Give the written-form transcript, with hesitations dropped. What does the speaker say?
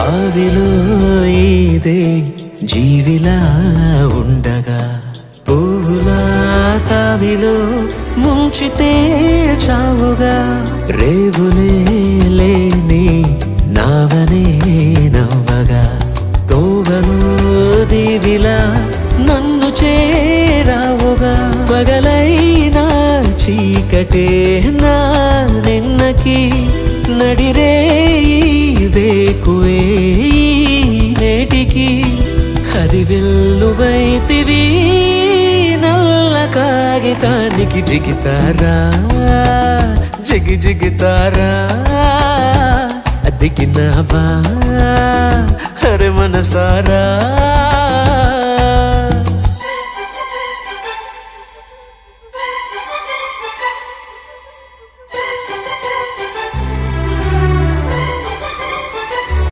బావిలో ఇదే జీవిలా ఉండగా పువ్వులా తావిలో ముంచితే చావుగా రేవులే లేని నావనే నవ్వగా తోవలో దీవిలా నన్ను చేరావుగా పగలైనా చీకటే నా నిన్నకి నడిరే వేకువే నేటికి హరివెల్లువైతివి నల్ల కాగితానికి జిగితారా జిగితారా దిగినావా హర మనసారా